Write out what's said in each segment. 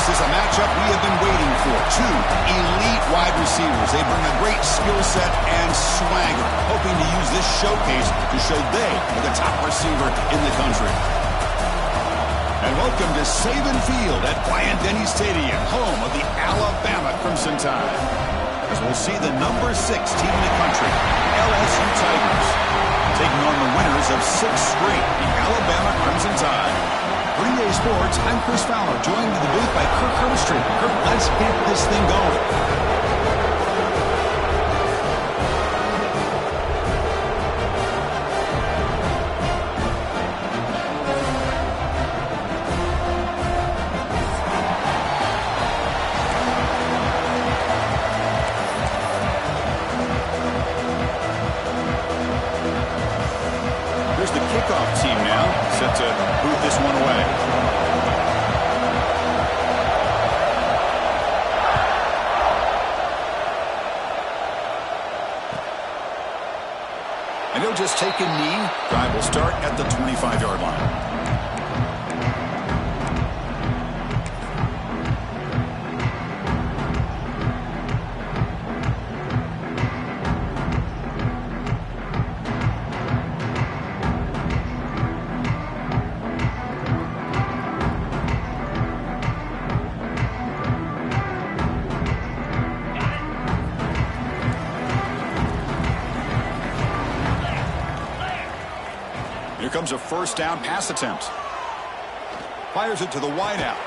This is a matchup we have been waiting for. Two elite wide receivers. They bring a great skill set and swagger, hoping to use this showcase to show they are the top receiver in the country. And welcome to Saban Field at Bryant-Denny Stadium, home of the Alabama Crimson Tide. As we'll see the number 6 team in the country, LSU Tigers, taking on the winners of 6 straight, the Alabama Crimson Tide. 3A Sports, I'm Chris Fowler, joined in the booth by Kirk Herbstreit. Kirk, let's get this thing going. Here's the kickoff team now, set to boot this one away. And he'll just take a knee. Drive will start at the 25-yard line. Here comes a first down pass attempt. Fires it to the wideout.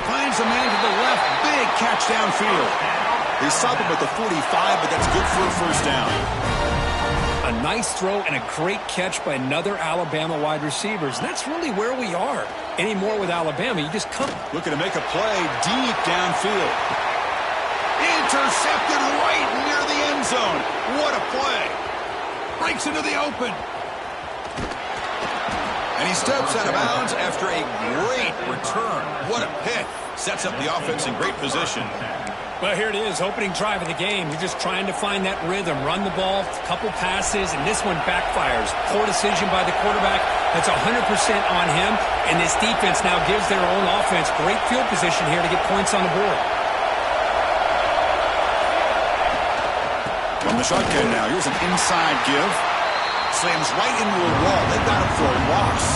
Finds a man to the left. Big catch downfield. They stop him at the 45, but that's good for a first down. A nice throw and a great catch by another Alabama wide receivers. And that's really where we are. Any more with Alabama, you just come. Looking to make a play deep downfield. Intercepted right near the end zone. What a play. Breaks into the open. And he steps out of bounds after a great return. What a pick. Sets up the offense in great position. Well, here it is, opening drive of the game. You're just trying to find that rhythm, run the ball, a couple passes, and this one backfires. Poor decision by the quarterback. That's 100% on him, and this defense now gives their own offense great field position here to get points on the board. From the shotgun now, here's an inside give. Slams right into a wall. They've got him for a loss.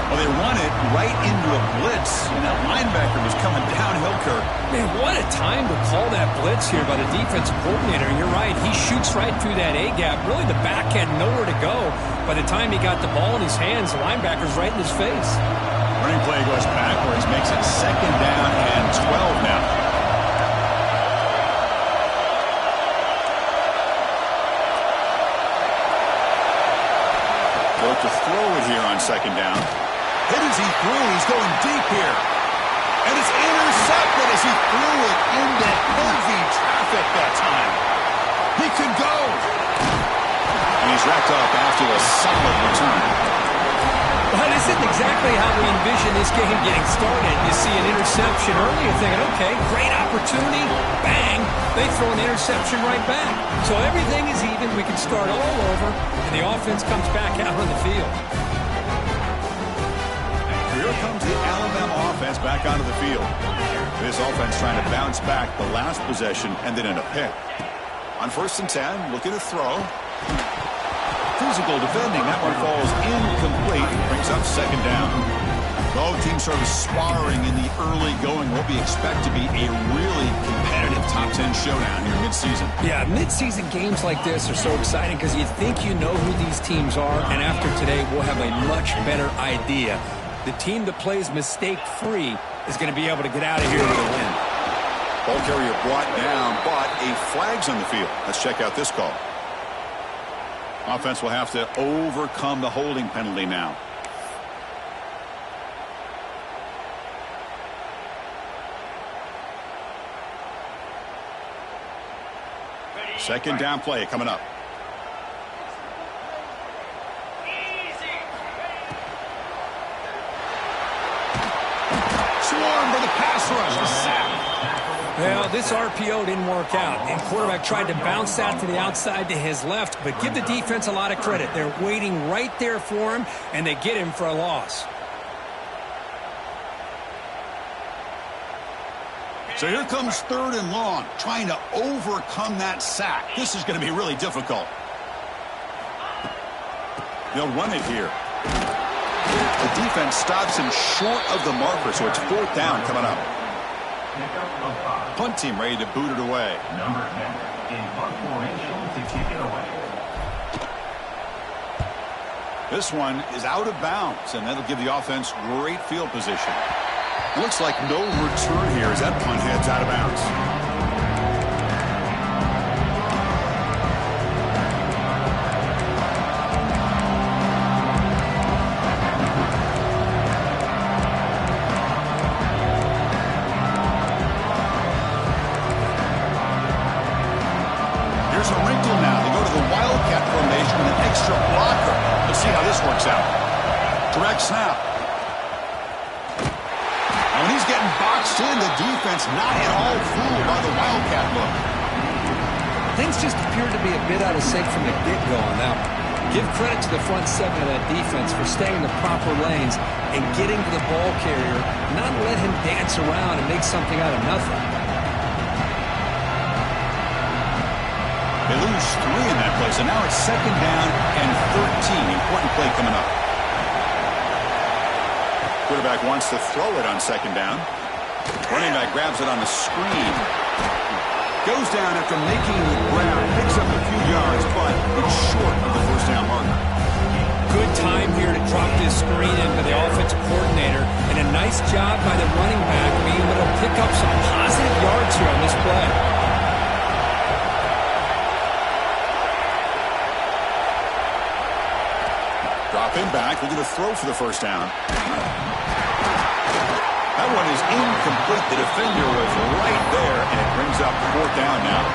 Well, they run it right into a blitz, and that linebacker was coming downhill, Kirk. Man, what a time to call that blitz here by the defensive coordinator. And you're right, he shoots right through that A-gap. Really, the back had nowhere to go. By the time he got the ball in his hands, the linebacker's right in his face. Running play goes backwards, makes it second down and 12 now. To throw it here on second down. Hit as he threw. He's going deep here. And it's intercepted as he threw it into heavy traffic that time. He could go. And he's wrapped up after a solid return. Well, this isn't exactly how we envision this game getting started. You see an interception early, you're thinking, okay, great opportunity. Bang. They throw an interception right back. So everything is even. We can start all over, and the offense comes back out on the field. Here comes the Alabama offense back onto the field. This offense trying to bounce back the last possession and then in a pick. On 1st and 10, looking to throw. Physical defending. That one falls incomplete. Brings up second down. Both teams sort of sparring in the early going. What we expect to be a really competitive top 10 showdown here mid-season. Yeah, mid-season games like this are so exciting because you think you know who these teams are, and after today we'll have a much better idea. The team that plays mistake-free is going to be able to get out of here with a win. Ball carrier brought down, but a flag's on the field. Let's check out this call. Offense will have to overcome the holding penalty now. Second down play coming up. Swarm for the pass rush. The sack. Well, this RPO didn't work out, and quarterback tried to bounce that to the outside to his left, but give the defense a lot of credit. They're waiting right there for him, and they get him for a loss. So here comes 3rd and long, trying to overcome that sack. This is going to be really difficult. They'll run it here. The defense stops him short of the marker, so it's 4th down coming up. Punt team ready to boot it away. Number 10 in punt formation to kick it away. This one is out of bounds, and that'll give the offense great field position. It looks like no return here as that punt heads out of bounds. Here's a wrinkle now. They go to the Wildcat formation with an extra blocker. Let's see how this works out. Direct snap. When he's getting boxed in, the defense not at all fooled by the Wildcat look. Things just appear to be a bit out of sync from the get-go on that one. Give credit to the front 7 of that defense for staying in the proper lanes and getting to the ball carrier, not let him dance around and make something out of nothing. They lose 3 in that play, so now it's 2nd down and 13. Important play coming up. Quarterback wants to throw it on 2nd down. Running back grabs it on the screen. Goes down after making the ground. Picks up a few yards, but it's short of the 1st down marker. Good time here to drop this screen in for the offensive coordinator. And a nice job by the running back being able to pick up some positive yards here on this play. Dropping back, looking to throw for the 1st down. That one is incomplete. The defender was right there, and it brings up 4th down now.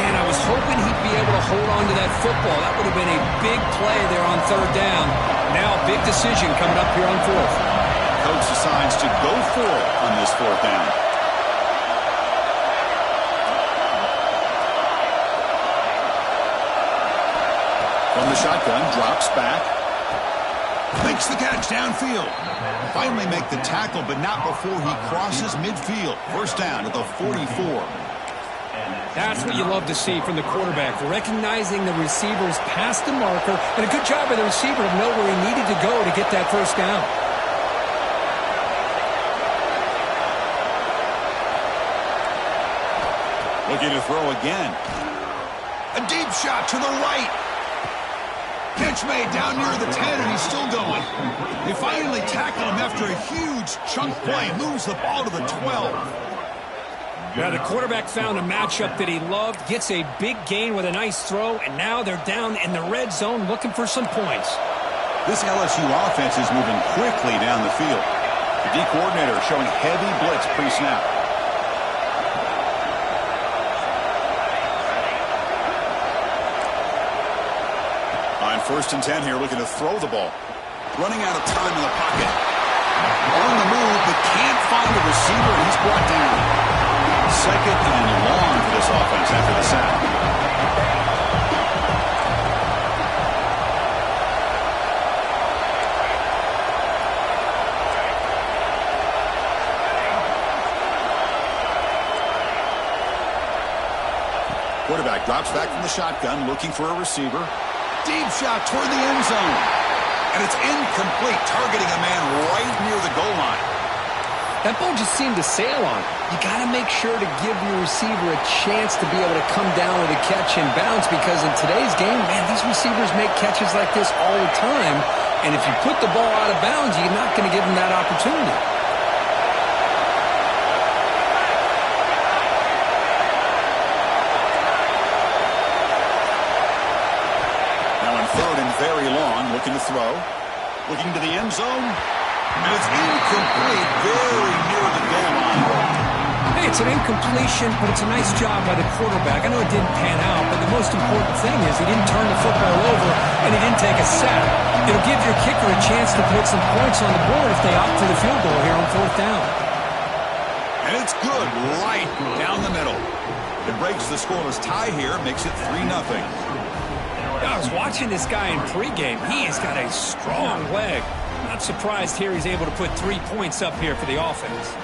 Man, I was hoping he'd be able to hold on to that football. That would have been a big play there on 3rd down. Now a big decision coming up here on 4th. Coach decides to go for it on this 4th down. From the shotgun, drops back. Makes the catch downfield. Finally make the tackle, but not before he crosses midfield. 1st down at the 44. That's what you love to see from the quarterback. Recognizing the receivers past the marker, and a good job by the receiver to know where he needed to go to get that 1st down. Looking to throw again. A deep shot to the right. Pitch made down near the 10, and he's still going. They finally tackle him after a huge chunk play. Moves the ball to the 12. Yeah, the quarterback found a matchup that he loved, gets a big gain with a nice throw, and now they're down in the red zone looking for some points. This LSU offense is moving quickly down the field. The D coordinator showing heavy blitz pre-snap. On 1st and 10 here, looking to throw the ball. Running out of time in the pocket. On the move, but can't find the receiver, and he's brought down. 2nd and long for this offense after the sack. Quarterback drops back from the shotgun, looking for a receiver. Deep shot toward the end zone. And it's incomplete, targeting a man right near the goal line. That ball just seemed to sail on. You got to make sure to give your receiver a chance to be able to come down with a catch and bounce, because in today's game, man, these receivers make catches like this all the time. And if you put the ball out of bounds, you're not going to give them that opportunity. Very long, looking to throw. Looking to the end zone. And it's incomplete, very near the goal line. Hey, it's an incompletion, but it's a nice job by the quarterback. I know it didn't pan out, but the most important thing is he didn't turn the football over and he didn't take a sack. It'll give your kicker a chance to put some points on the board if they opt for the field goal here on 4th down. And it's good, right down the middle. It breaks the scoreless tie here, makes it 3-0. I was watching this guy in pregame. He has got a strong leg. Not surprised here he's able to put 3 points up here for the offense.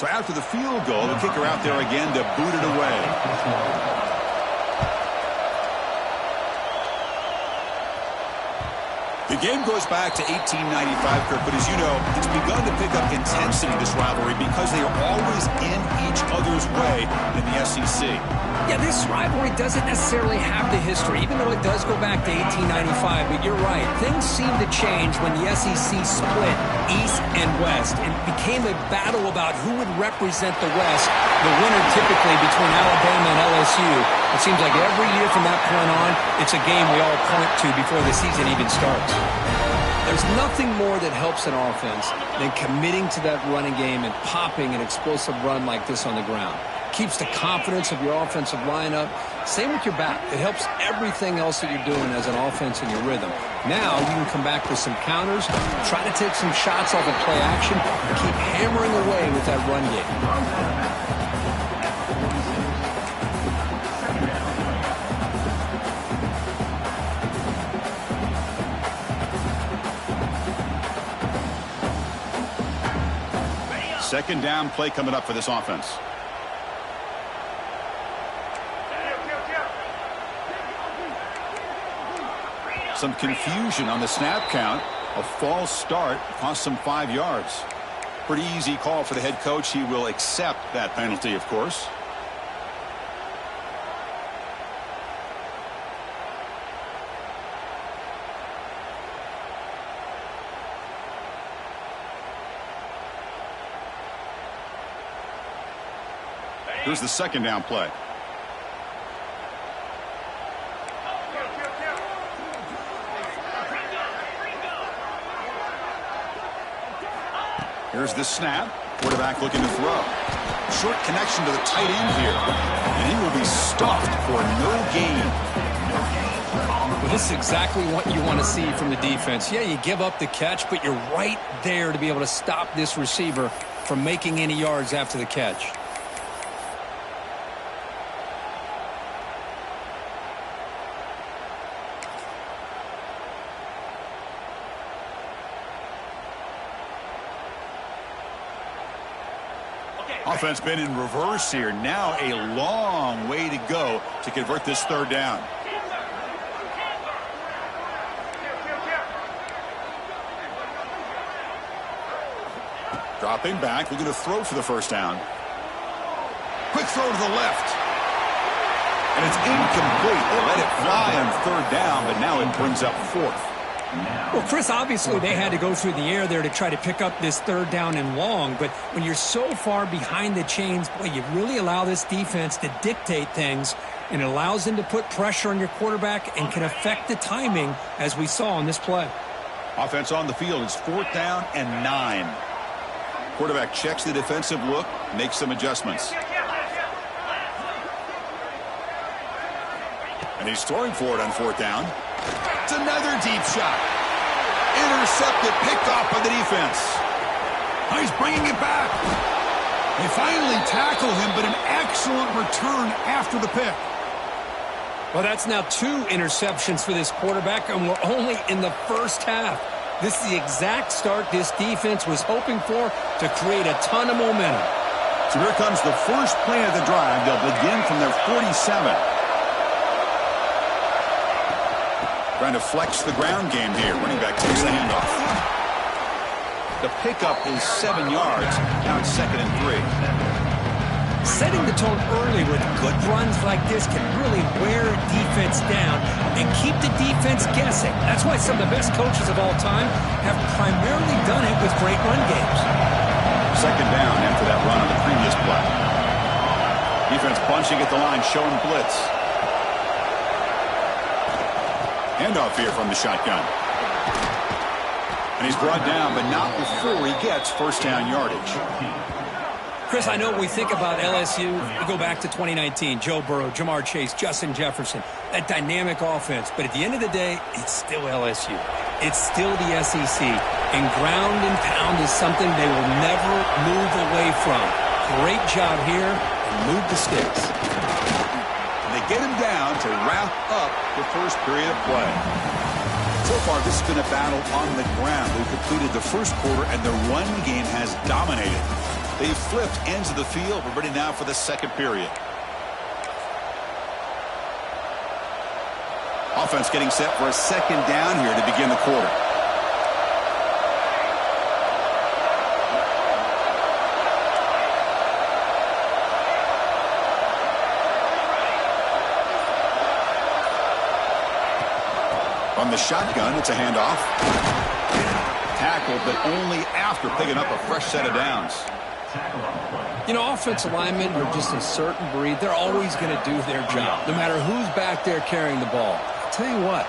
So after the field goal, the kicker out there again to boot it away. The game goes back to 1895, Kirk, but as you know, it's begun to pick up intensity, this rivalry, because they are always in each other's way in the SEC. Yeah, this rivalry doesn't necessarily have the history, even though it does go back to 1895. But you're right. Things seem to change when the SEC split East and West. It became a battle about who would represent the West, the winner typically between Alabama and LSU. It seems like every year from that point on, it's a game we all point to before the season even starts. There's nothing more that helps an offense than committing to that running game and popping an explosive run like this on the ground. Keeps the confidence of your offensive lineup. Same with your back. It helps everything else that you're doing as an offense in your rhythm. Now you can come back with some counters, try to take some shots off of play action, and keep hammering away with that run game. Second down play coming up for this offense. Some confusion on the snap count. A false start cost some 5 yards. Pretty easy call for the head coach. He will accept that penalty, of course. Here's the second down play. Here's the snap. Quarterback looking to throw. Short connection to the tight end here. And he will be stuffed for no gain. Well, this is exactly what you want to see from the defense. Yeah, you give up the catch, but you're right there to be able to stop this receiver from making any yards after the catch. Offense been in reverse here. Now a long way to go to convert this third down. Dropping back, looking to throw for the first down. Quick throw to the left. And it's incomplete. They let it fly on third down, but now it brings up fourth. Well, Chris, obviously they had to go through the air there to try to pick up this third down and long, but when you're so far behind the chains, boy, you really allow this defense to dictate things, and it allows them to put pressure on your quarterback and can affect the timing, as we saw on this play. Offense on the field is 4th down and 9. Quarterback checks the defensive look, makes some adjustments. And he's throwing for it on 4th down. It's another deep shot. Intercepted, picked off by the defense. Oh, he's bringing it back. They finally tackle him, but an excellent return after the pick. Well, that's now 2 interceptions for this quarterback, and we're only in the first half. This is the exact start this defense was hoping for to create a ton of momentum. So here comes the first play of the drive. They'll begin from their 47. Trying to flex the ground game here. Running back takes the handoff. The pickup is 7 yards. Now it's 2nd and 3. Setting the tone early with good runs like this can really wear a defense down and keep the defense guessing. That's why some of the best coaches of all time have primarily done it with great run games. 2nd down after that run on the previous play. Defense bunching at the line, showing blitz. Handoff here from the shotgun. And he's brought down, but not before he gets first down yardage. Chris, I know we think about LSU. We go back to 2019. Joe Burrow, Jamar Chase, Justin Jefferson. That dynamic offense. But at the end of the day, it's still LSU. It's still the SEC. And ground and pound is something they will never move away from. Great job here. And move the sticks. They get him down to wrap up the first period of play. So far, this has been a battle on the ground. We've completed the first quarter, and the run game has dominated. They've flipped ends of the field. We're ready now for the second period. Offense getting set for a second down here to begin the quarter. From the shotgun, it's a handoff. Tackled, but only after picking up a fresh set of downs. You know, offensive linemen are just a certain breed. They're always going to do their job, no matter who's back there carrying the ball. I'll tell you what,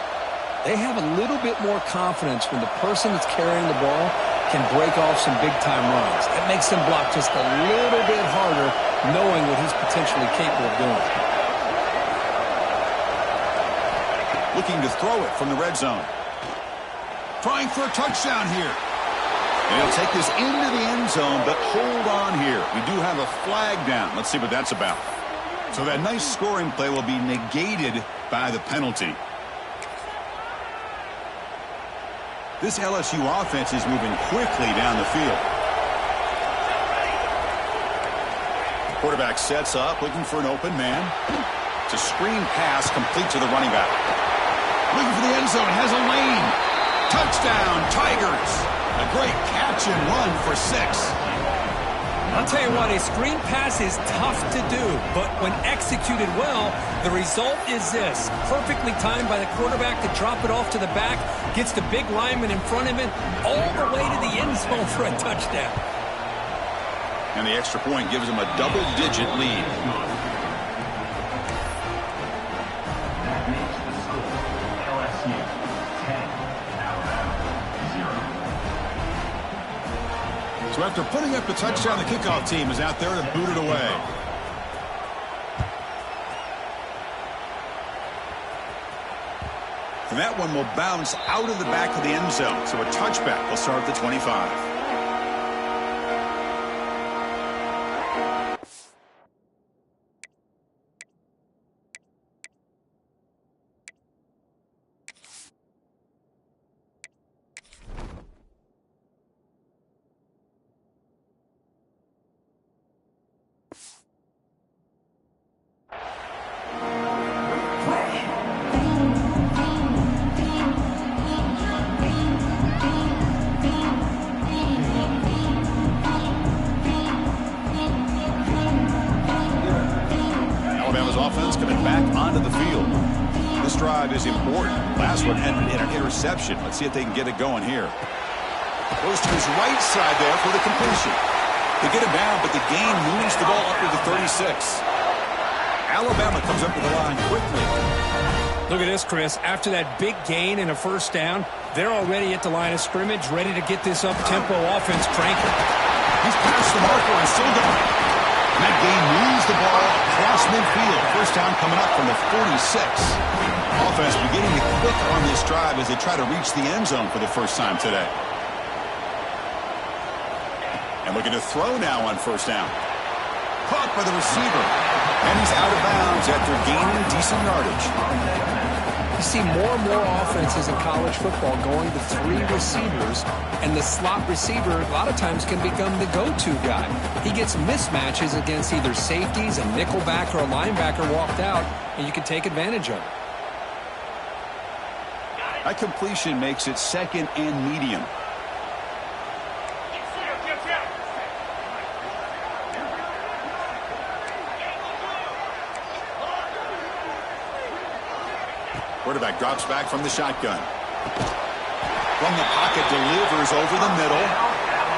they have a little bit more confidence when the person that's carrying the ball can break off some big-time runs. That makes them block just a little bit harder, knowing what he's potentially capable of doing. Looking to throw it from the red zone. Trying for a touchdown here. And he'll take this into the end zone, but hold on here. We do have a flag down. Let's see what that's about. So that nice scoring play will be negated by the penalty. This LSU offense is moving quickly down the field. Quarterback sets up, looking for an open man. It's a screen pass complete to the running back. Looking for the end zone, has a lane. Touchdown, Tigers. A great catch and run for 6. I'll tell you what, a screen pass is tough to do, but when executed well, the result is this. Perfectly timed by the quarterback to drop it off to the back, gets the big lineman in front of him, all the way to the end zone for a touchdown. And the extra point gives him a double-digit lead. So after putting up the touchdown, the kickoff team is out there to boot it away. And that one will bounce out of the back of the end zone. So a touchback will start at the 25. Offense coming back onto the field. This drive is important. Last one ended in an interception. Let's see if they can get it going here. Goes to his right side there for the completion. They get him down, but the gain moves the ball up to the 36. Alabama comes up to the line quickly. Look at this, Chris. After that big gain and a first down, they're already at the line of scrimmage, ready to get this up-tempo offense cranking. He's past the marker and still going. And that gain moves the ball across midfield. First down coming up from the 46. Offense beginning to click on this drive as they try to reach the end zone for the first time today. And looking to throw now on first down. Caught by the receiver. And he's out of bounds after gaining decent yardage. You see more and more offenses in college football going to 3 receivers, and the slot receiver a lot of times can become the go-to guy. He gets mismatches against either safeties, a nickelback, or a linebacker walked out, and you can take advantage of it. That completion makes it second and medium. Quarterback drops back from the shotgun. From the pocket, delivers over the middle.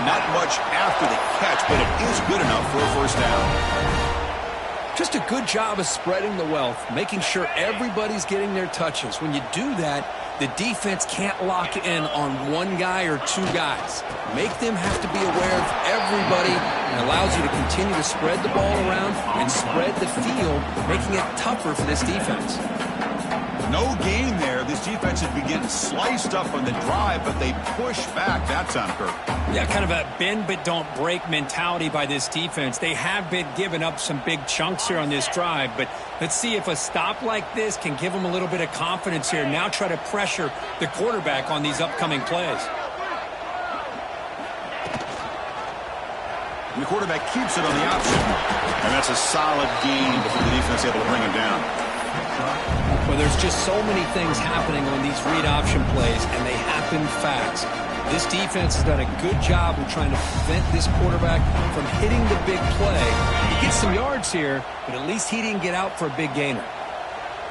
Not much after the catch, but it is good enough for a first down. Just a good job of spreading the wealth, making sure everybody's getting their touches. When you do that, the defense can't lock in on one guy or 2 guys. Make them have to be aware of everybody, and allows you to continue to spread the ball around and spread the field, making it tougher for this defense. No gain there. This defense has been getting sliced up on the drive, but they push back that time, Kirk. Yeah, kind of a bend but don't break mentality by this defense. They have been giving up some big chunks here on this drive, but let's see if a stop like this can give them a little bit of confidence here. Now try to pressure the quarterback on these upcoming plays. The quarterback keeps it on the option. And that's a solid gain before the defense able to bring him down. Well, there's just so many things happening on these read option plays, and they happen fast. This defense has done a good job of trying to prevent this quarterback from hitting the big play. He gets some yards here, but at least he didn't get out for a big gainer.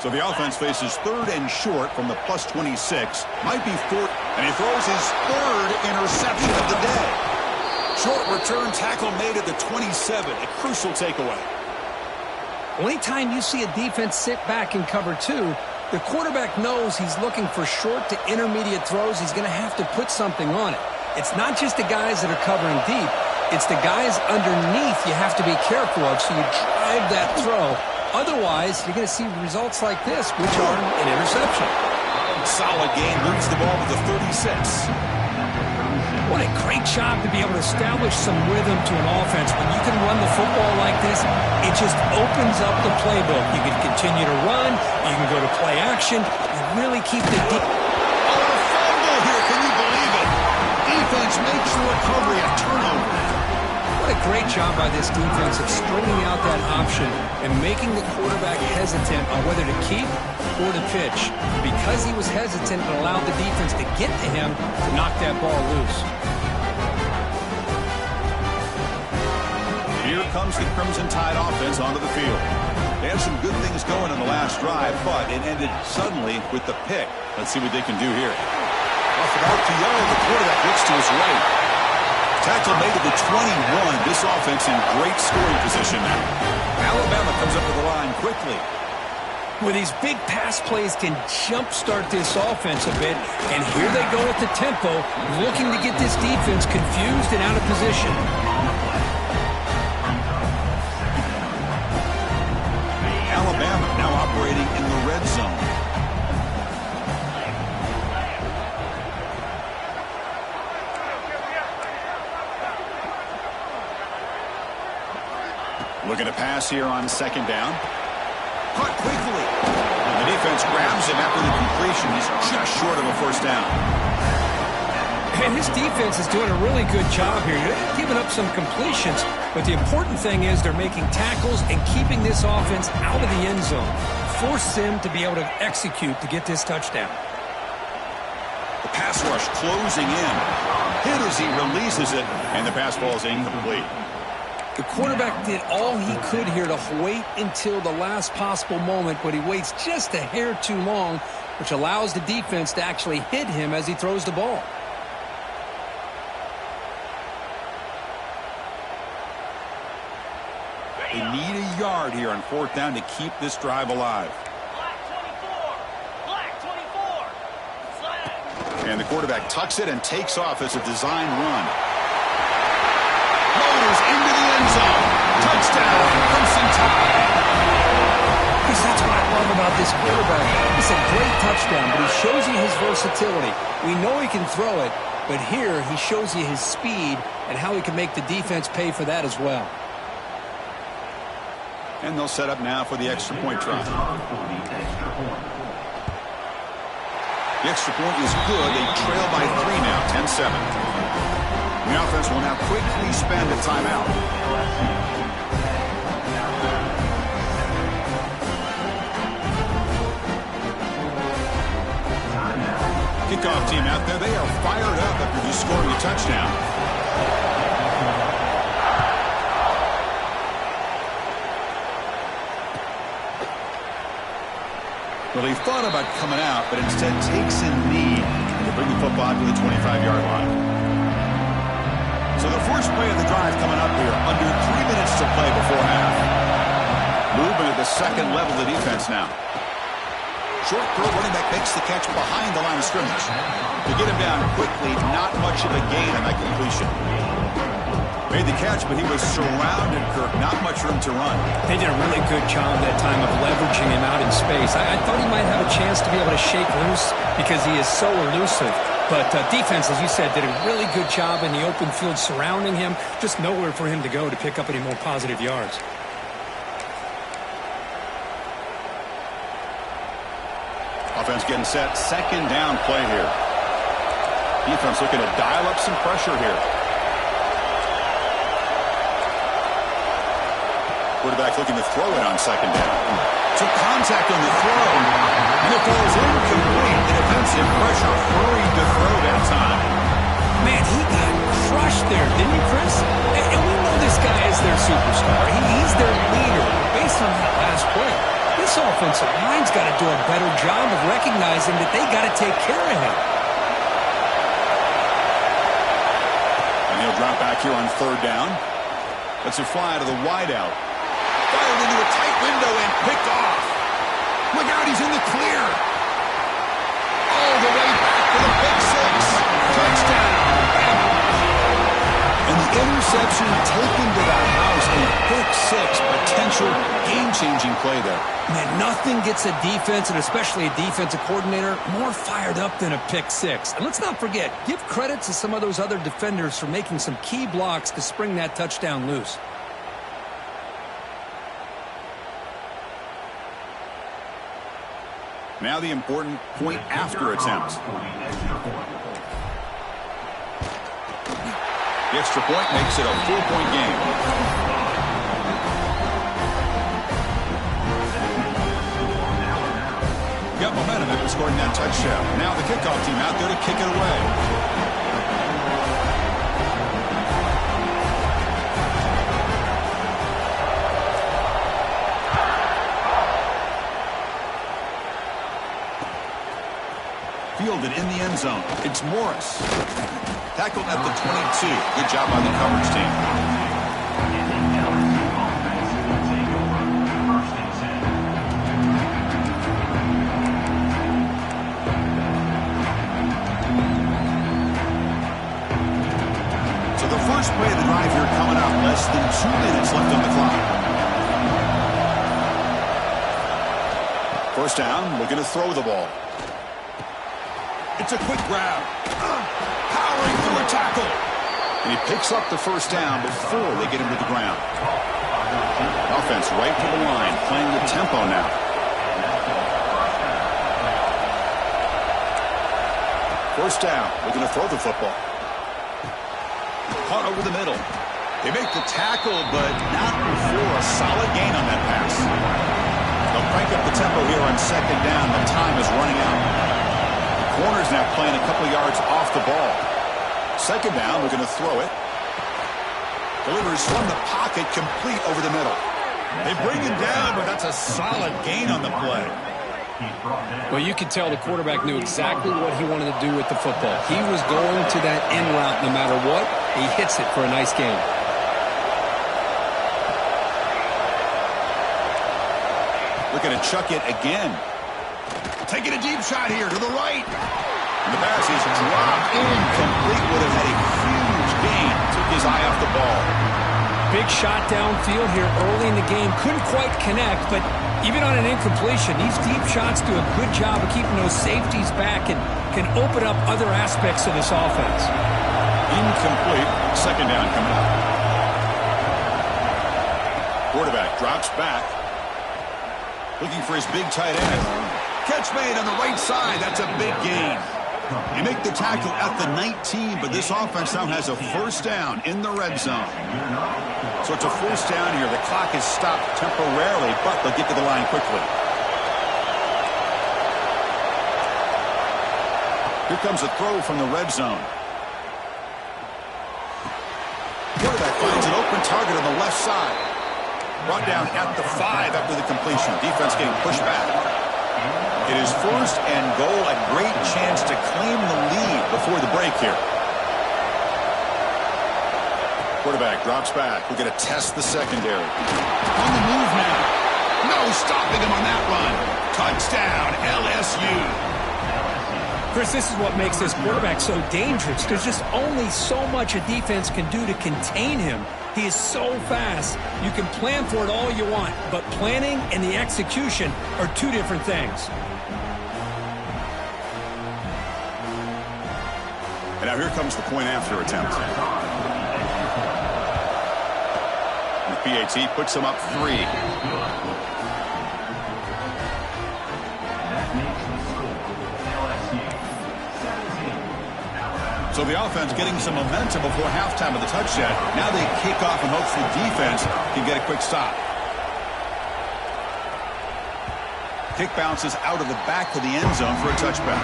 So the offense faces 3rd and short from the +26. Might be 4th, and he throws his 3rd interception of the day. Short return tackle made at the 27. A crucial takeaway. Anytime you see a defense sit back and cover 2, the quarterback knows he's looking for short to intermediate throws. He's going to have to put something on it. It's not just the guys that are covering deep. It's the guys underneath you have to be careful of, so you drive that throw. Otherwise, you're going to see results like this, which are an interception. Solid gain, moves the ball to the 36. What a great job to be able to establish some rhythm to an offense. When you can run the football like this, it just opens up the playbook. You can continue to run. You can go to play action. You really keep the deep. Oh, a fumble here. Can you believe it? Defense makes the recovery a turnover. What a great job by this defense of stringing out that option and making the quarterback hesitant on whether to keep or to pitch. Because he was hesitant, it allowed the defense to get to him to knock that ball loose. Here comes the Crimson Tide offense onto the field. They had some good things going in the last drive, but it ended suddenly with the pick. Let's see what they can do here. Off an RPO, the quarterback looks to his right. Tackle made at the 21. This offense in great scoring position now. Alabama comes up to the line quickly. Well, these big pass plays can jumpstart this offense a bit, and here they go at the tempo, looking to get this defense confused and out of position. Alabama now operating in the red zone. Looking to pass here on 2nd down. Caught quickly. And the defense grabs him after the completion. He's just short of a 1st down. And his defense is doing a really good job here. They're giving up some completions, but the important thing is they're making tackles and keeping this offense out of the end zone. Force them to be able to execute to get this touchdown. The pass rush closing in. Hit as he releases it, and the pass ball is incomplete. The quarterback did all he could here to wait until the last possible moment, but he waits just a hair too long, which allows the defense to actually hit him as he throws the ball. They need a yard here on 4th down to keep this drive alive. Black 24. Flag. And the quarterback tucks it and takes off as a design run. Motors into the end zone. Touchdown, Crimson Tide. Because that's what I love about this quarterback. It's a great touchdown, but he shows you his versatility. We know he can throw it, but here he shows you his speed and how he can make the defense pay for that as well. And they'll set up now for the extra point try. The extra point is good. They trail by 3 now, 10-7. The offense will now quickly spend a timeout. Kickoff team out there. They are fired up after just scoring a touchdown. Well, he thought about coming out, but instead takes a knee to bring the football to the 25-yard line. So the first play of the drive coming up here, under 3 minutes to play before half. Movement at the second level of the defense now. Short throw, running back makes the catch behind the line of scrimmage. To get him down quickly, not much of a gain on that completion. Made the catch, but he was surrounded, Kirk. Not much room to run. They did a really good job that time of leveraging him out in space. I thought he might have a chance to be able to shake loose because he is so elusive. But defense, as you said, did a really good job in the open field surrounding him. Just nowhere for him to go to pick up any more positive yards. Offense getting set. Second down play here. Defense looking to dial up some pressure here. Quarterback looking to throw it on second down. Took contact on the throw, and it falls incomplete. The defensive pressure hurried to throw that time. Man, he got crushed there, didn't he, Chris? And we know this guy is their superstar. He's their leader. Based on that last play, this offensive line's got to do a better job of recognizing that they got to take care of him. And he'll drop back here on third down. Lets it fly to the wideout. Fired into a tight window and picked off. Look out, he's in the clear. All the way back for the pick six. Touchdown. And the interception taken to the house. A pick six. Potential game-changing play there. Man, nothing gets a defense, and especially a defensive coordinator, more fired up than a pick six. And let's not forget, give credit to some of those other defenders for making some key blocks to spring that touchdown loose. Now the important point after attempt. The extra point makes it a 4-point game. Got momentum after scoring that touchdown. Now the kickoff team out there to kick it away. Fielded in the end zone. It's Morris. Tackled at the 22. Good job by the coverage team. So the first play of the drive here coming up. Less than 2 minutes left on the clock. First down, looking to throw the ball. It's a quick grab. Powering through a tackle. And he picks up the first down before they get him to the ground. Offense right to the line, playing with tempo now. First down, looking to throw the football. Caught over the middle. They make the tackle, but not before a solid gain on that pass. They'll crank up the tempo here on second down. The time is running out. Corner's now playing a couple yards off the ball. Second down, we're going to throw it. Delivers from the pocket, complete over the middle. They bring him down, but that's a solid gain on the play. Well, you could tell the quarterback knew exactly what he wanted to do with the football. He was going to that in route no matter what. He hits it for a nice gain. Looking to chuck it again. Taking a deep shot here to the right. And the pass is dropped incomplete. Would have had a huge gain. Took his eye off the ball. Big shot downfield here early in the game. Couldn't quite connect, but even on an incompletion, these deep shots do a good job of keeping those safeties back and can open up other aspects of this offense. Incomplete. Second down coming up. Quarterback drops back. Looking for his big tight end. Catch made on the right side. That's a big gain. They make the tackle at the 19, but this offense now has a first down in the red zone. So it's a first down here. The clock is stopped temporarily, but they'll get to the line quickly. Here comes a throw from the red zone. Quarterback finds an open target on the left side. Brought down at the 5 after the completion. Defense getting pushed back. It is first and goal. A great chance to claim the lead before the break here. Quarterback drops back. We're going to test the secondary. On the move now. No stopping him on that run. Touchdown, LSU. Chris, this is what makes this quarterback so dangerous. There's just only so much a defense can do to contain him. He is so fast. You can plan for it all you want, but planning and the execution are two different things. And now here comes the point after attempt. And the PAT puts him up 3. So the offense getting some momentum before halftime of the touchdown. Now they kick off in hopes the defense can get a quick stop. Kick bounces out of the back of the end zone for a touchback.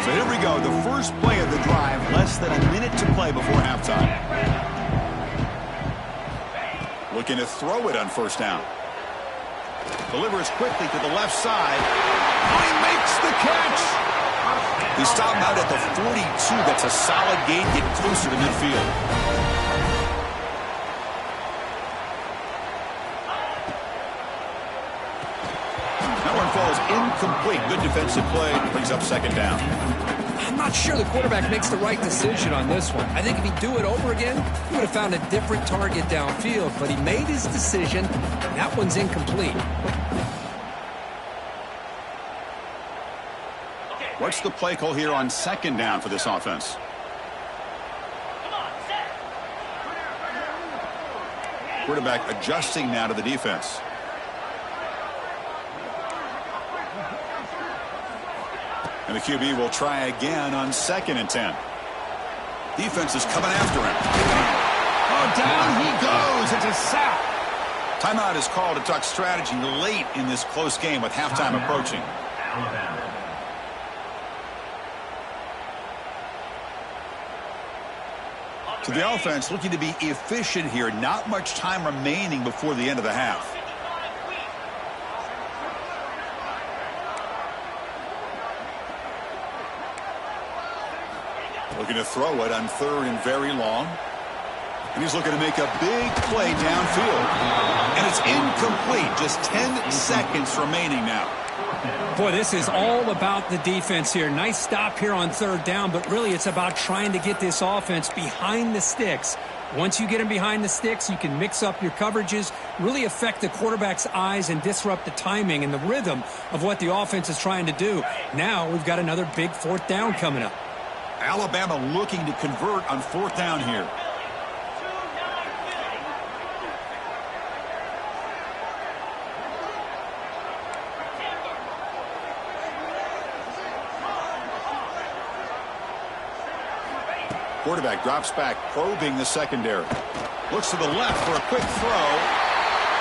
So here we go, the first play of the drive, less than a minute to play before halftime. Looking to throw it on first down. Delivers quickly to the left side. Oh, he makes the catch. He stopped out at the 42. That's a solid gain. Get closer to midfield. That one falls incomplete. Good defensive play. Brings up second down. I'm not sure the quarterback makes the right decision on this one. I think if he'd do it over again, he would have found a different target downfield. But he made his decision. That one's incomplete. What's the play call here on second down for this offense? Quarterback adjusting now to the defense. And the QB will try again on 2nd and 10. Defense is coming after him. Oh, down he goes. It's a sack. Timeout is called to talk strategy late in this close game with halftime approaching. So the offense looking to be efficient here. Not much time remaining before the end of the half. Looking to throw it on 3rd and very long. And he's looking to make a big play downfield. And it's incomplete. Just 10 seconds remaining now. Boy, this is all about the defense here. Nice stop here on 3rd down, but really it's about trying to get this offense behind the sticks. Once you get them behind the sticks, you can mix up your coverages, really affect the quarterback's eyes and disrupt the timing and the rhythm of what the offense is trying to do. Now we've got another big 4th down coming up. Alabama looking to convert on 4th down here. Quarterback drops back, probing the secondary. Looks to the left for a quick throw.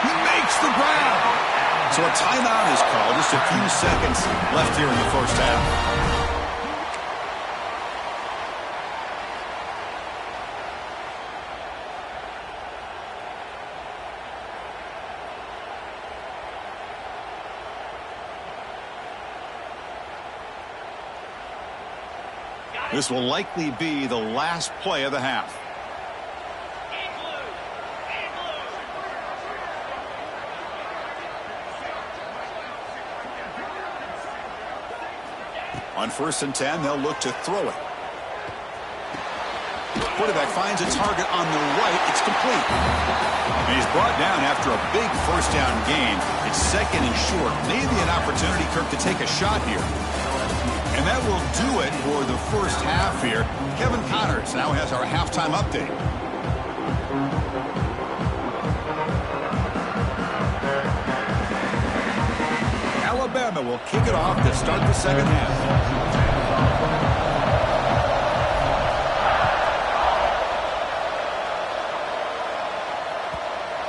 He makes the grab. So a timeout is called. Just a few seconds left here in the first half. This will likely be the last play of the half. On 1st and 10, they'll look to throw it. Quarterback finds a target on the right. It's complete. And he's brought down after a big first down gain. It's 2nd and short. Maybe an opportunity, Kirk, to take a shot here. And that will do it for the first half here. Kevin Connors now has our halftime update. Alabama will kick it off to start the second half.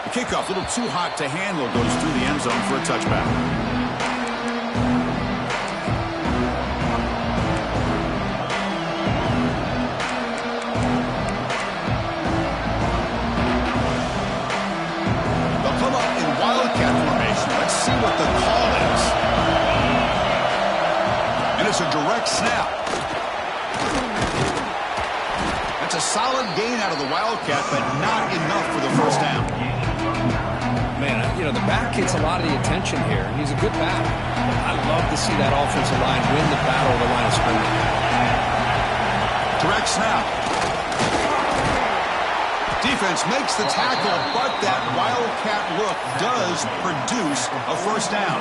The kickoff, a little too hot to handle, goes through the end zone for a touchback. Let's see what the call is. And it's a direct snap. That's a solid gain out of the Wildcat, but not enough for the first down. Man, you know, the back gets a lot of the attention here. He's a good back. I love to see that offensive line win the battle of the line of scrimmage. Direct snap. Defense makes the tackle, but that Wildcat look does produce a first down.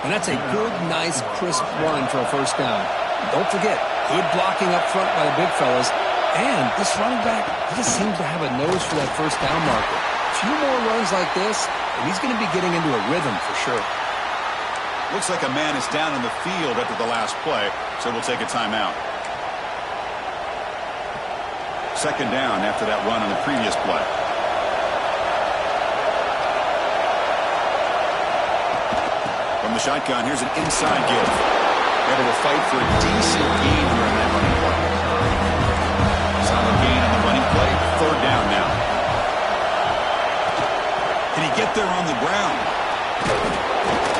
And that's a good, nice, crisp run for a first down. Don't forget, good blocking up front by the big fellas. And this running back, he just seems to have a nose for that first down marker. A few more runs like this, and he's going to be getting into a rhythm for sure. Looks like a man is down in the field after the last play, so we'll take a timeout. Second down after that run on the previous play. From the shotgun, here's an inside give. Able to fight for a decent gain here in that running play. Solid gain on the running play. Third down now. Can he get there on the ground?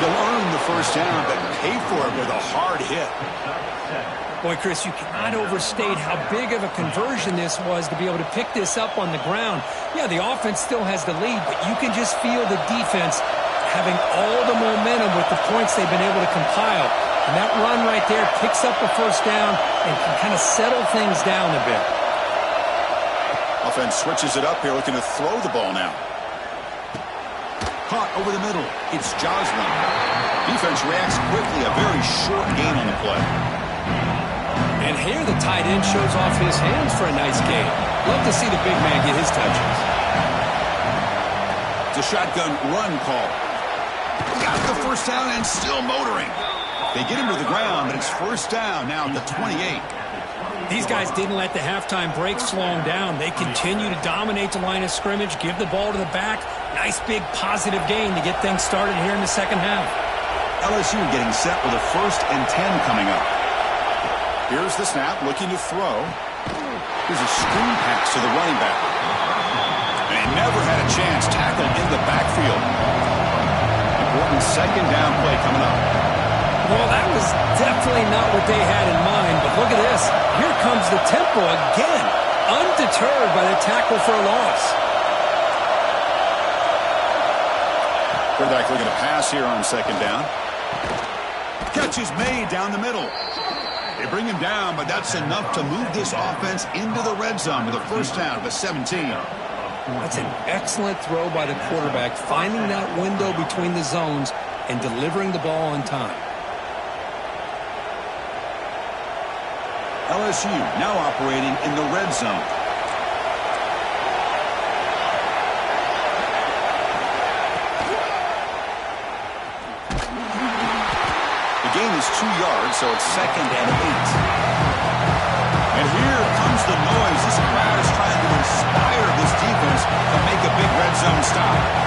He'll earn the first down, but pay for it with a hard hit. Boy, Chris, you cannot overstate how big of a conversion this was to be able to pick this up on the ground. Yeah, the offense still has the lead, but you can just feel the defense having all the momentum with the points they've been able to compile. And that run right there picks up the first down and can kind of settle things down a bit. Offense switches it up here, looking to throw the ball now. Caught over the middle. It's Joslin. Defense reacts quickly. A very short gain on the play. And here the tight end shows off his hands for a nice gain. Love to see the big man get his touches. It's a shotgun run call. Got the first down and still motoring. They get him to the ground, but it's first down now at the 28. These guys didn't let the halftime break slow them down. They continue to dominate the line of scrimmage, give the ball to the back. Nice big positive gain to get things started here in the second half. LSU getting set with a 1st and 10 coming up. Here's the snap, looking to throw. Here's a screen pass to the running back. And he never had a chance, tackled in the backfield. Important second down play coming up. Well, that was definitely not what they had in mind, but look at this. Here comes the tempo again, undeterred by the tackle for a loss. Quarterback looking to pass here on second down. Catch is made down the middle. They bring him down, but that's enough to move this offense into the red zone with a first down at the 17. That's an excellent throw by the quarterback, finding that window between the zones and delivering the ball on time. LSU now operating in the red zone. The gain is 2 yards, so it's 2nd and 8. And here comes the noise. This crowd is trying to inspire this defense to make a big red zone stop.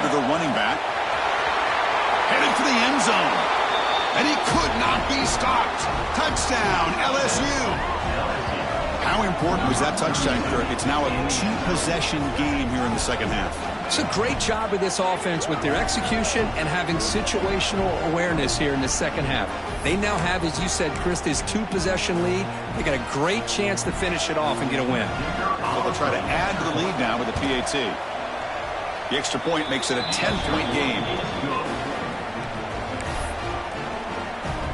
The running back headed for the end zone, and he could not be stopped. Touchdown, LSU. How important was that touchdown, Kirk? It's now a 2-possession game here in the second half. It's a great job of this offense with their execution and having situational awareness here in the second half. They now have, as you said, Chris, this 2-possession lead. They got a great chance to finish it off and get a win. So they'll try to add to the lead now with the PAT. The extra point makes it a 10-point game.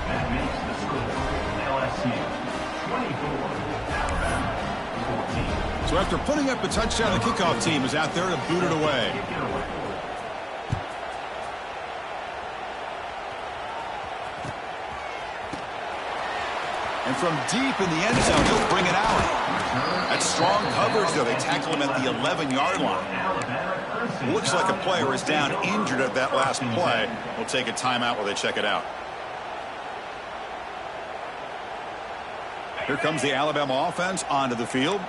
That makes the score LSU 24, Alabama 14. So after putting up a touchdown, the kickoff team is out there to boot it away. And from deep in the end zone, he'll bring it out. That's strong coverage, though. They tackle him at the 11-yard line. Looks like a player is down injured at that last play. We'll take a timeout while they check it out. Here comes the Alabama offense onto the field.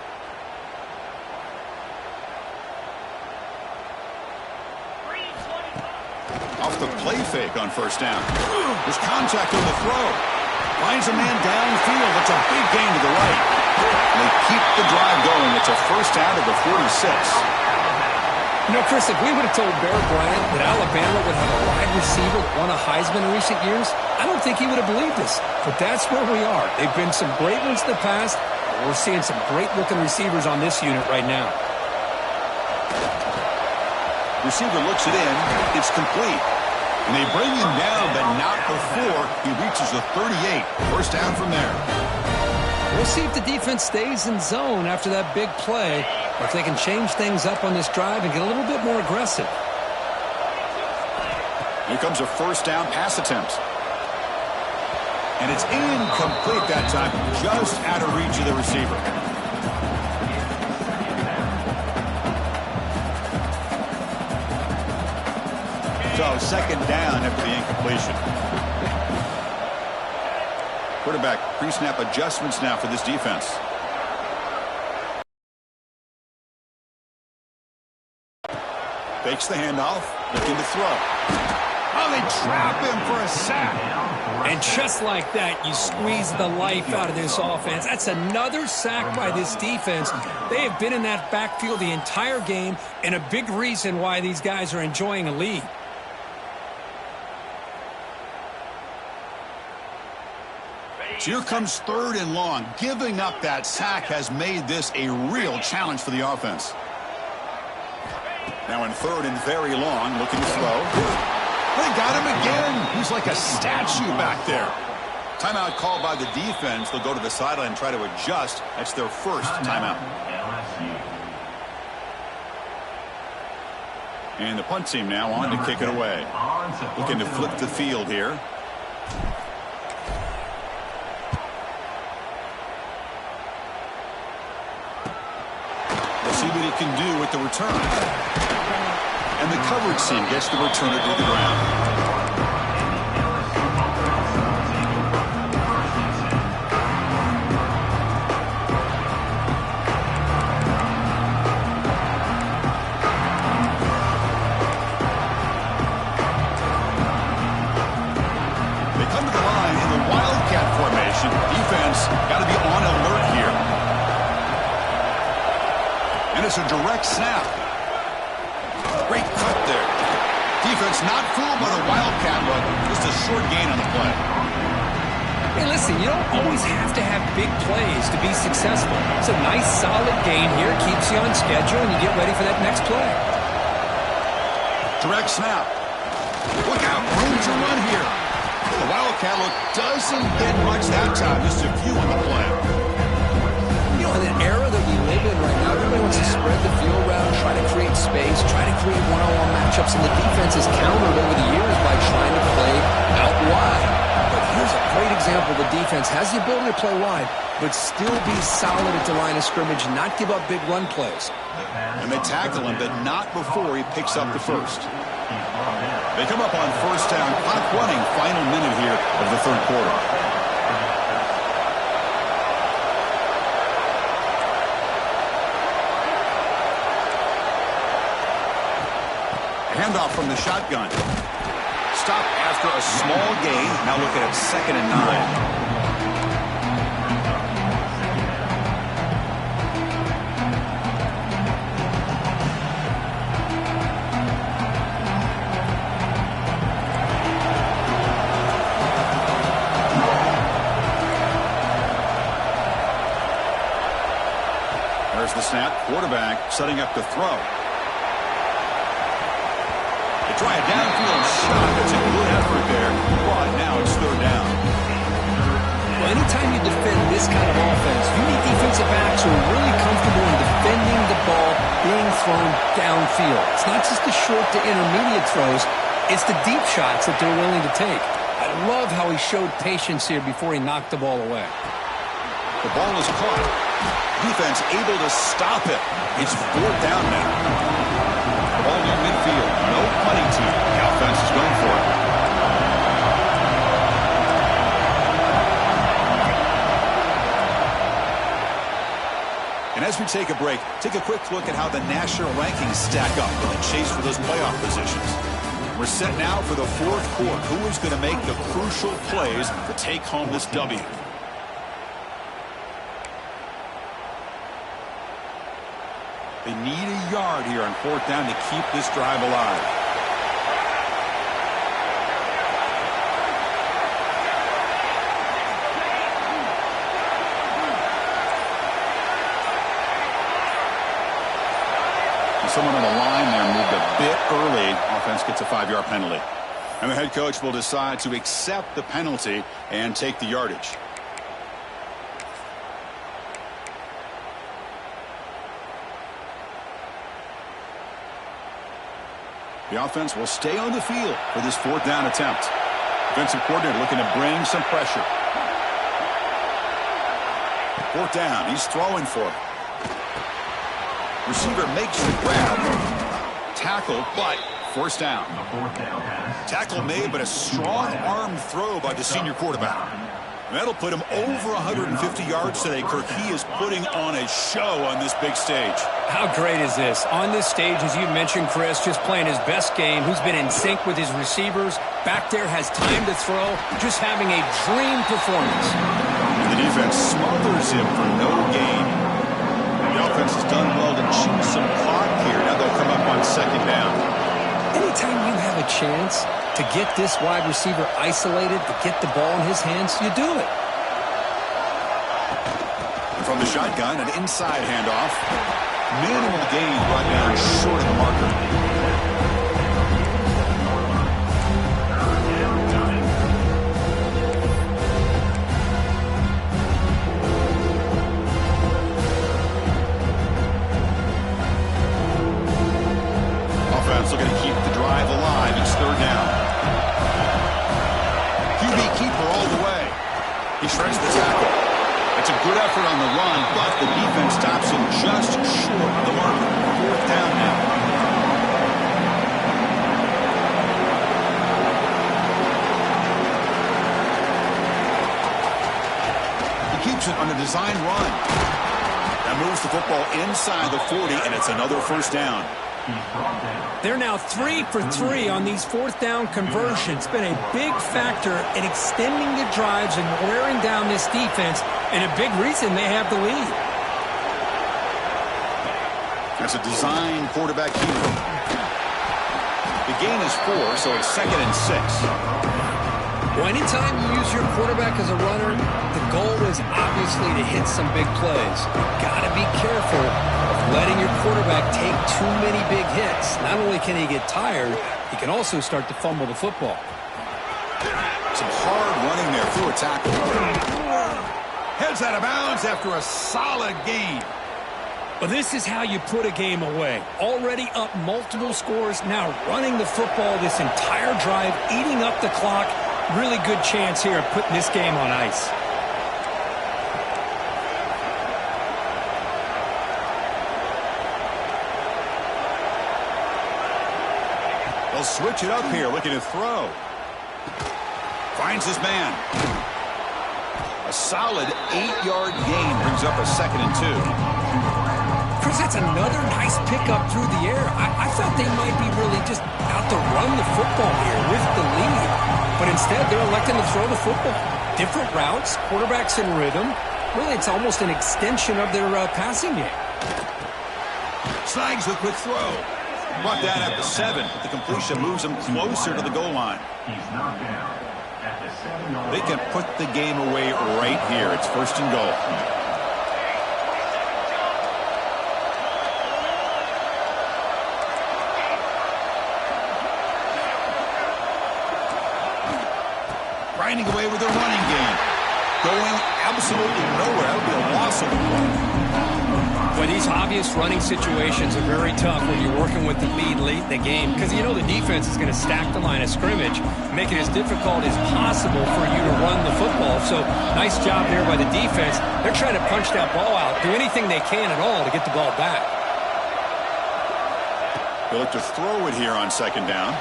Off the play fake on first down. There's contact on the throw. Finds a man downfield. That's a big gain to the right. And they keep the drive going. It's a first down to the 46. You know, Chris, if we would have told Bear Bryant that Alabama would have a wide receiver that won a Heisman in recent years, I don't think he would have believed us. But that's where we are. They've been some great ones in the past. We're seeing some great-looking receivers on this unit right now. Receiver looks it in. It's complete. And they bring him down, but not before he reaches the 38. First down from there. We'll see if the defense stays in zone after that big play, or if they can change things up on this drive and get a little bit more aggressive. Here comes a first down pass attempt. And it's incomplete that time, just out of reach of the receiver. So, second down after the incompletion. Quarterback pre-snap adjustments now for this defense. Fakes the handoff, looking to throw. Oh, they trap him for a sack. And just like that, you squeeze the life out of this offense. That's another sack by this defense. They have been in that backfield the entire game, and a big reason why these guys are enjoying a lead. So here comes 3rd and long. Giving up that sack has made this a real challenge for the offense. Now in 3rd and very long, looking to throw. They got him again. He's like a statue back there. Timeout called by the defense. They'll go to the sideline and try to adjust. That's their first timeout. And the punt team now on to kick it away. Looking to flip the field here. See what he can do with the return. And the coverage team gets the returner to the ground. They come to the line in the Wildcat formation. Defense got to be on alert here. And it's a direct snap. Great cut there. Defense not fooled by the Wildcat look. Just a short gain on the play. Hey, listen, you don't always have to have big plays to be successful. It's a nice, solid gain here. Keeps you on schedule, and you get ready for that next play. Direct snap. Look out. Room to run here. The Wildcat look doesn't get much that time. Just a few on the play. You know, in an era that we live in right now, everybody wants to spread the field around, try to create space, try to create one-on-one matchups, and the defense has countered over the years by trying to play out wide. But here's a great example. The defense has the ability to play wide, but still be solid at the line of scrimmage, not give up big run plays. And they tackle him, but not before he picks up the first. They come up on first down, clock running, final minute here of the 3rd quarter. Handoff from the shotgun. Stop after a small gain. Now looking at 2nd and 9. There's the snap. Quarterback setting up to throw. They try a downfield shot. That's a good effort there. But now it's 3rd down. Well, anytime you defend this kind of offense, you need defensive backs who are really comfortable in defending the ball being thrown downfield. It's not just the short to intermediate throws. It's the deep shots that they're willing to take. I love how he showed patience here before he knocked the ball away. The ball is caught. Defense able to stop it. It's 4th down now. The ball near midfield. No punting team. The offense is going for it. And as we take a break, take a quick look at how the national rankings stack up in the chase for those playoff positions. We're set now for the 4th quarter. Who is going to make the crucial plays to take home this W? They need a yard here on 4th down to keep this drive alive. And someone on the line there moved a bit early. Offense gets a 5-yard penalty. And the head coach will decide to accept the penalty and take the yardage. The offense will stay on the field for this 4th down attempt. Defensive coordinator looking to bring some pressure. Fourth down. He's throwing for it. Receiver makes the grab. Tackle, but first down. Tackle made, but a strong arm throw by the senior quarterback. That'll put him over 150 yards today, Kirk. He is putting on a show on this big stage. How great is this? On this stage, as you mentioned, Chris, just playing his best game. Who's been in sync with his receivers. Back there has time to throw. Just having a dream performance. And the defense smothers him for no gain. The offense has done well to chew some clock here. Now they'll come up on second down. Anytime you have a chance to get this wide receiver isolated, to get the ball in his hands, you do it. And from the shotgun, an inside handoff. Minimal gain brought down short of the marker. Offense looking to keep the drive alive. It's third down. QB keeper all the way. He shreds the tackle. It's a good effort on the run, but the defense stops him just short of the marker. Fourth down now. He keeps it on a design run. That moves the football inside the 40, and it's another first down. They're now 3 for 3 on these fourth down conversions. Been a big factor in extending the drives and wearing down this defense, and a big reason they have the lead. That's a design quarterback keeper. The gain is 4, so it's 2nd and 6. Well, anytime you use your quarterback as a runner, the goal is obviously to hit some big plays. You've got to be careful of letting your quarterback take too many big hits. Not only can he get tired, he can also start to fumble the football. Some hard running there through a tackle. Heads out of bounds after a solid gain. But this is how you put a game away. Already up multiple scores, now running the football this entire drive, eating up the clock. Really good chance here of putting this game on ice. They'll switch it up here, looking to throw. Finds his man. A solid 8-yard gain brings up a 2nd and 2. Chris, that's another nice pickup through the air. I thought they might be really just out to run the football here with the lead. But instead, they're electing to throw the football. Different routes, quarterbacks in rhythm. Really, it's almost an extension of their passing game. Snags the quick throw. Brought down at the 7. The completion moves him closer to the goal line. They can put the game away right here. It's 1st and goal. Grinding away with a running game. Going absolutely nowhere. That would be a loss of the play. Well, these obvious running situations are very tough when you're working with the lead late in the game because you know the defense is going to stack the line of scrimmage, make it as difficult as possible for you to run the football. So, nice job there by the defense. They're trying to punch that ball out, do anything they can at all to get the ball back. They'll look to throw it here on 2nd down.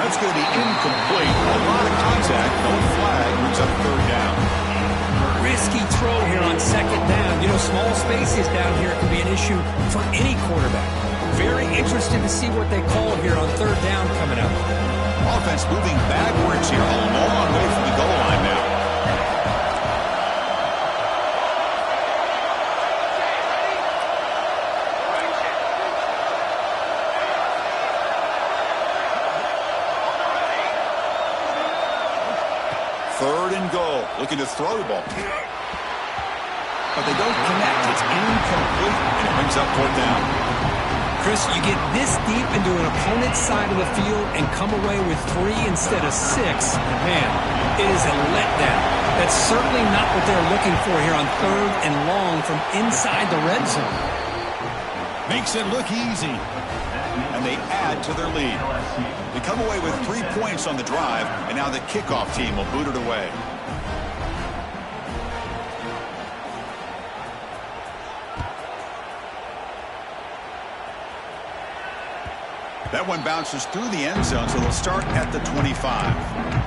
That's going to be incomplete. A lot of contact. No flag. Brings up 3rd down. Risky throw here on 2nd down. You know, small spaces down here can be an issue for any quarterback. Very interested to see what they call here on 3rd down coming up. Offense moving backwards here. A long way from the goal line now. Goal, looking to throw the ball. But they don't connect. It's incomplete, and it brings up 4th down. Chris, you get this deep into an opponent's side of the field and come away with 3 instead of 6. Man, it is a letdown. That's certainly not what they're looking for here on 3rd and long from inside the red zone. Makes it look easy. And they add to their lead. They come away with 3 points on the drive, and now the kickoff team will boot it away. That one bounces through the end zone, so they'll start at the 25.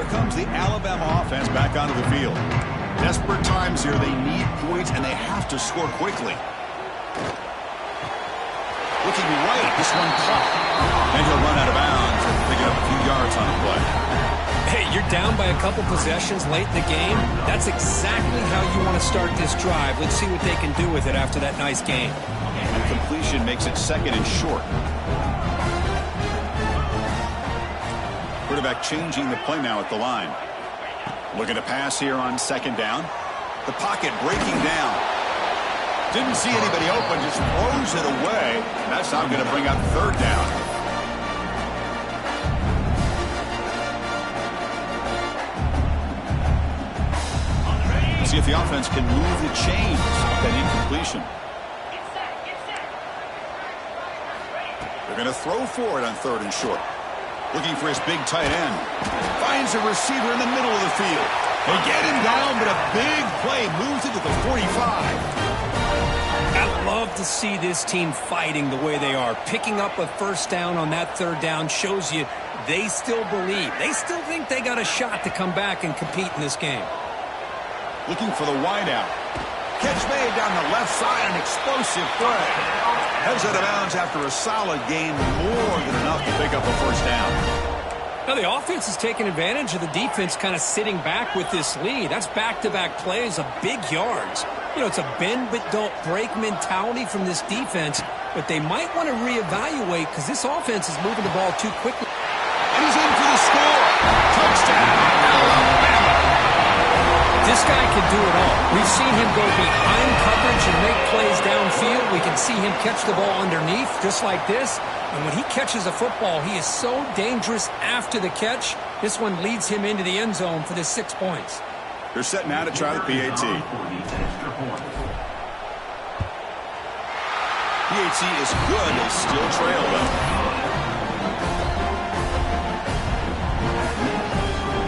Comes the Alabama offense back onto the field. Desperate times here. They need points, and they have to score quickly. Looking right, this one caught. And he'll run out of bounds and pick up a few yards on the play. Hey, you're down by a couple possessions late in the game. That's exactly how you want to start this drive. Let's see what they can do with it after that nice game. And completion makes it 2nd and short. Quarterback changing the play now at the line. Looking to pass here on 2nd down. The pocket breaking down. Didn't see anybody open, just throws it away. That's not going to bring up 3rd down. See if the offense can move the chains with that incompletion. They're going to throw for it on 3rd and short. Looking for his big tight end. Finds a receiver in the middle of the field. They get him down, but a big play moves it to the 45. I love to see this team fighting the way they are. Picking up a 1st down on that 3rd down shows you they still believe. They still think they got a shot to come back and compete in this game. Looking for the wideout. Catch made down the left side, an explosive play. Heads out of bounds after a solid gain, more than enough to pick up a 1st down. Now the offense is taking advantage of the defense kind of sitting back with this lead. That's back-to-back plays of big yards. You know, it's a bend but don't break mentality from this defense, but they might want to reevaluate because this offense is moving the ball too quickly. And he's in for the score. Touchdown, Alabama. This guy can do it all. We've seen him go behind coverage and make plays downfield. We can see him catch the ball underneath just like this. And when he catches a football, he is so dangerous after the catch. This one leads him into the end zone for the 6 points. They're setting out to try the PAT. PAT is good. They still trail them.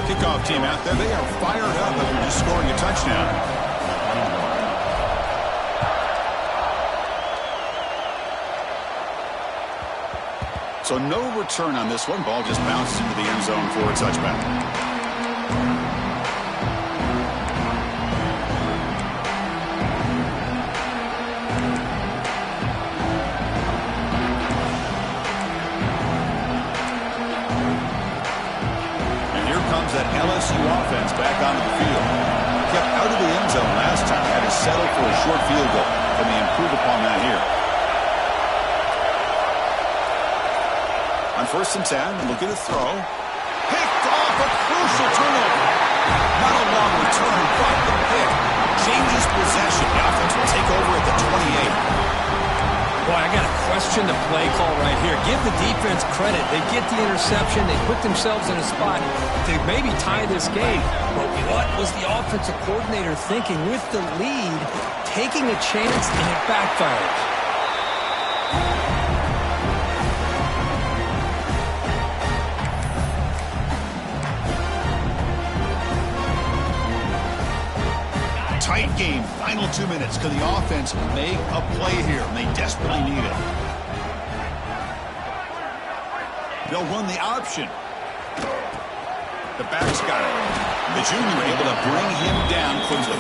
Kickoff team out there. They are fired up after just scoring a touchdown. So no return on this one. Ball just bounces into the end zone for a touchback. That LSU offense back onto the field. Kept out of the end zone last time. Had to settle for a short field goal. Can they improve upon that here? On 1st and 10, looking to throw. Picked off, a crucial turnover. Not a long return, but the pick changes possession. The offense will take over at the 28. Boy, I got to question the play call right here. Give the defense credit. They get the interception. They put themselves in a spot to maybe tie this game. But what was the offensive coordinator thinking with the lead, taking a chance, and it backfires? Tight game, final 2 minutes. Can the offense make a play here? And they desperately need it. They'll run the option. The back's got it. The junior able to bring him down quickly.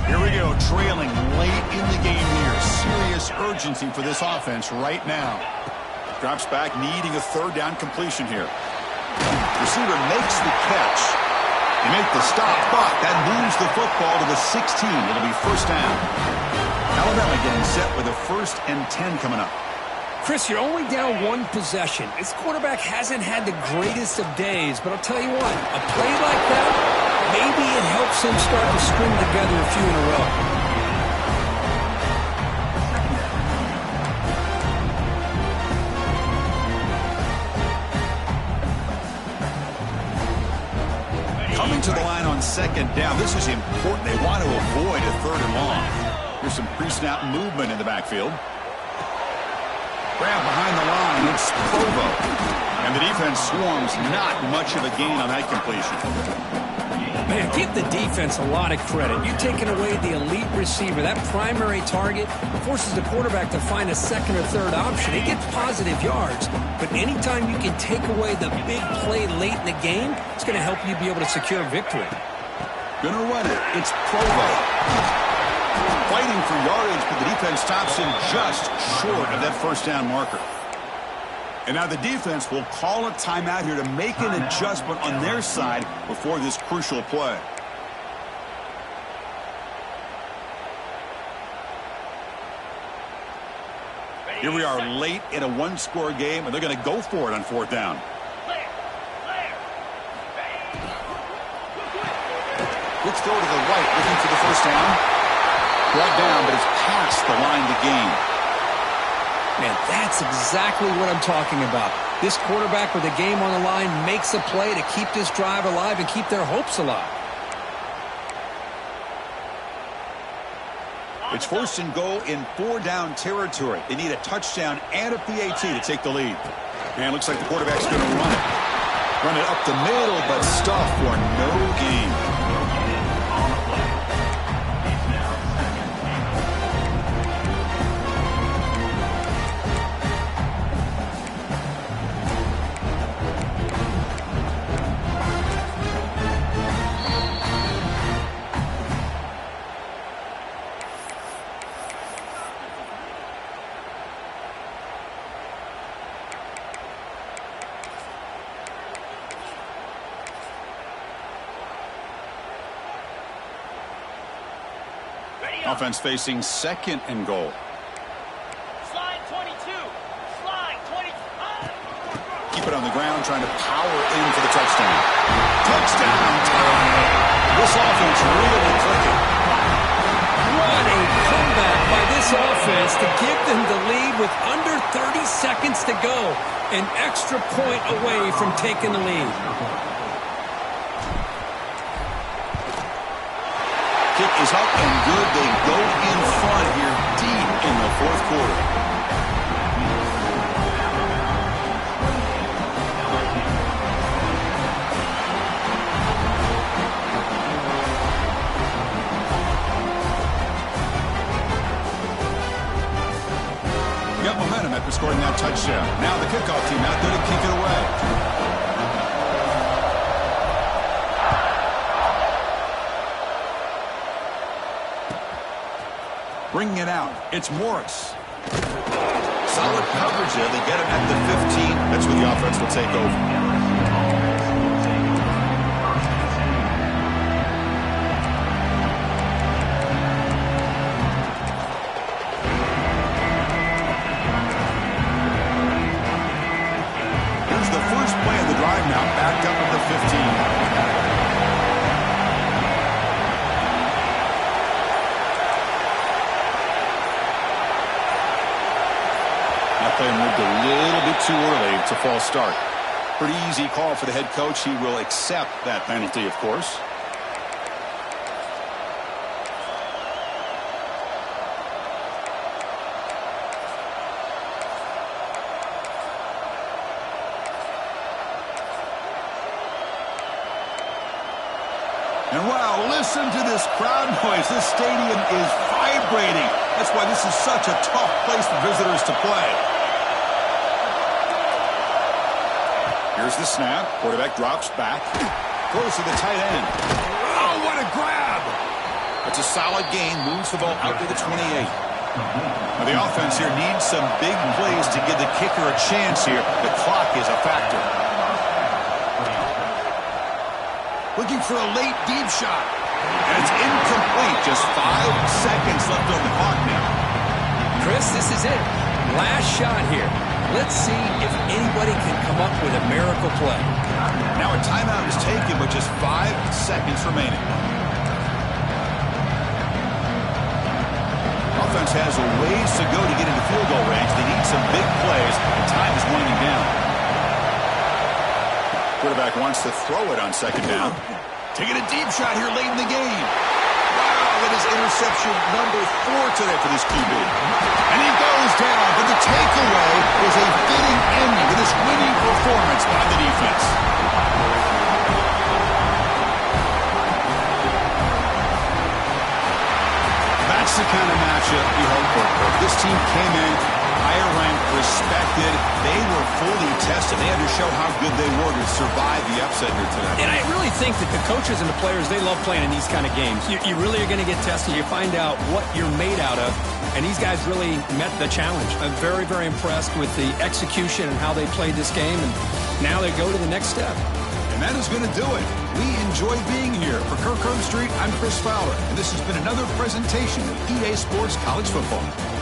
Here we go, trailing late in the game here. Serious urgency for this offense right now. Drops back, needing a 3rd down completion here. Receiver makes the catch. They make the stop, but that moves the football to the 16. It'll be 1st down. Alabama getting set with a 1st and 10 coming up. Chris, you're only down 1 possession. This quarterback hasn't had the greatest of days, but I'll tell you what, a play like that, maybe it helps him start to string together a few in a row. Coming to the line on second down. This is important. They want to avoid a 3rd and long. Here's some pre-snap movement in the backfield. Grab behind the line. It's Provo. And the defense swarms. Not much of a gain on that completion. Man, give the defense a lot of credit. You're taking away the elite receiver. That primary target forces the quarterback to find a 2nd or 3rd option. He gets positive yards, but anytime you can take away the big play late in the game, it's going to help you be able to secure victory. Gonna run it. It's Provo. Fighting for yardage, but the defense stops him just short of that 1st down marker. And now the defense will call a timeout here to make an adjustment on their side before this crucial play. Here we are late in a 1-score game, and they're going to go for it on 4th down. Let's go to the right, looking for the 1st down. Brought down, but it's past the line to gain. Man, that's exactly what I'm talking about. This quarterback with the game on the line makes a play to keep this drive alive and keep their hopes alive. It's 1st and goal in 4-down territory. They need a touchdown and a PAT to take the lead. And it looks like the quarterback's going to run it. Run it up the middle, but stuff for no gain. Offense facing 2nd and goal. Slide 22. Slide 20. Keep it on the ground, trying to power in for the touchdown. Touchdown time! This offense really clicking. What a comeback by this offense to give them the lead with under 30 seconds to go. An extra point away from taking the lead. Kick is up and good. They go in front here deep in the 4th quarter. Got momentum after scoring that touchdown. Now the kickoff team out there to kick it away. Bringing it out. It's Morris. Solid coverage there. They get him at the 15. That's where the offense will take over. Here's the first play of the drive now. Backed up at the 15. Play moved a little bit too early. It's a false start. Pretty easy call for the head coach. He will accept that penalty, of course. And wow, listen to this crowd noise. This stadium is vibrating. That's why this is such a tough place for visitors to play. Here's the snap. Quarterback drops back. Throws to the tight end. Oh, what a grab! That's a solid gain. Moves the ball out to the 28. Now the offense here needs some big plays to give the kicker a chance here. The clock is a factor. Looking for a late deep shot. And it's incomplete. Just 5 seconds left on the clock now. Chris, this is it. Last shot here. Let's see if anybody can come up with a miracle play. Now a timeout is taken with just 5 seconds remaining. Offense has a ways to go to get into field goal range. They need some big plays, and time is winding down. Quarterback wants to throw it on 2nd down. Taking a deep shot here late in the game. Wow, that is interception number 4 today for this QB. And he goes down, but the takeaway was a fitting ending to this winning performance by the defense. That's the kind of matchup you hope for. This team came in higher ranked, respected. They were fully tested. They had to show how good they were to survive the upset here today. And I really think that the coaches and the players, they love playing in these kind of games. You really are going to get tested. You find out what you're made out of. And these guys really met the challenge. I'm very, very impressed with the execution and how they played this game. And now they go to the next step. And that is going to do it. We enjoy being here. For Kirk Street, I'm Chris Fowler. And this has been another presentation of EA Sports College Football.